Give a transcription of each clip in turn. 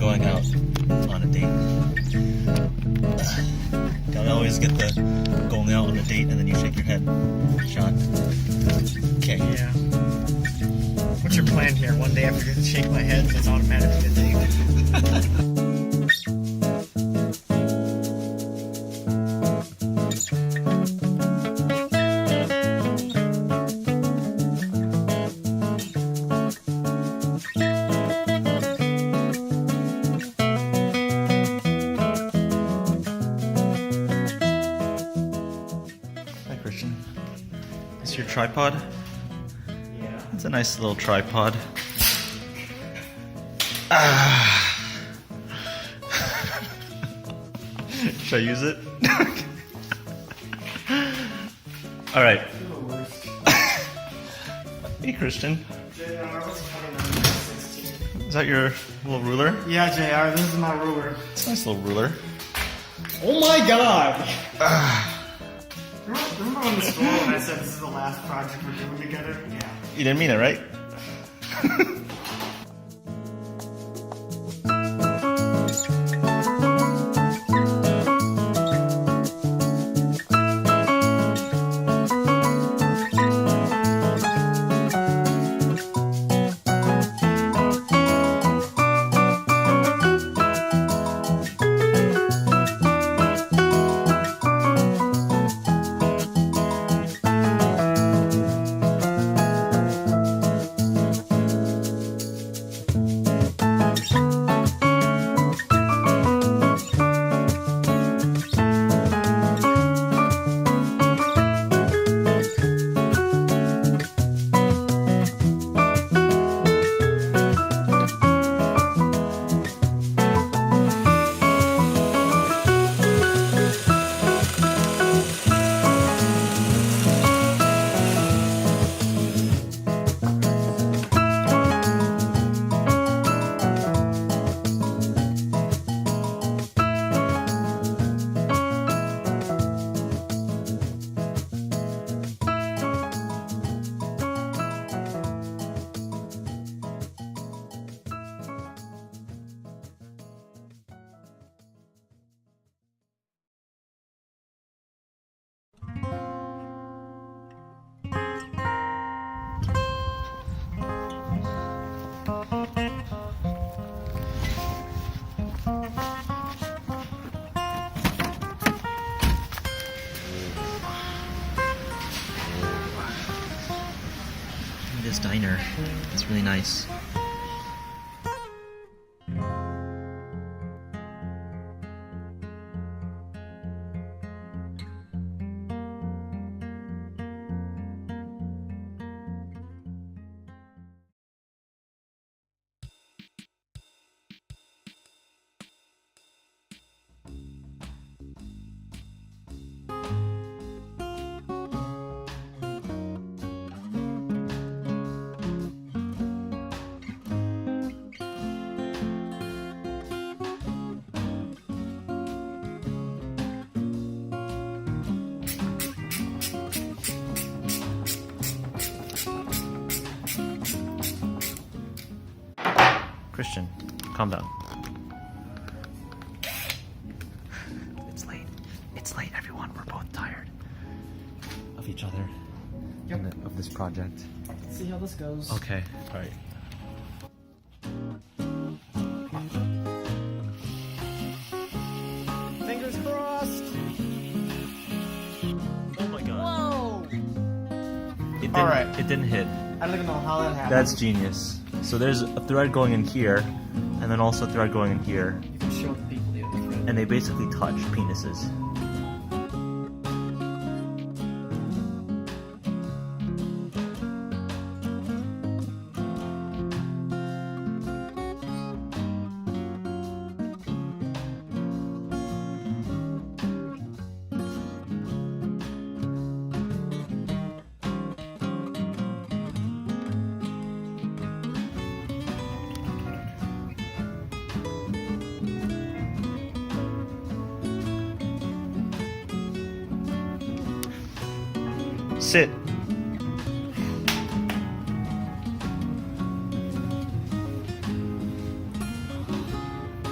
going out on a date. Gotta always get the going out on a date and then you shake your head shot. Okay. Yeah. What's your plan here? One day after you shake my head, it's automatically a date. Hi, Christian. Is your tripod? Yeah. It's a nice little tripod. Should I use it? All right. Hey, Christian. Is that your little ruler? Yeah, JR, this is my ruler. It's a nice little ruler. Oh my god! Remember when the school when I said this is the last project we're doing together? Yeah. You didn't mean it, right? This diner. It's really nice. Christian, calm down. It's late. It's late, everyone. We're both tired of each other. Yep. And of this project. Let's see how this goes. Okay, alright. Fingers crossed. Oh my god. Whoa! It didn't, Alright. It didn't hit. I don't even know how that happened. That's genius. So there's a thread going in here, and then also a thread going in here, You can show the people the other thread. and they basically touch penises. Sit.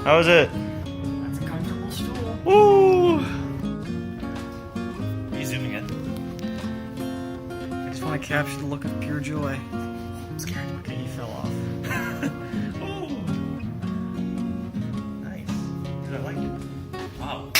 How is it? That's a comfortable stool. Woo! Are you zooming in? I just want to capture the look of pure joy. I'm scared. Okay, he fell off. Ooh. Nice. Dude, I like it. Wow.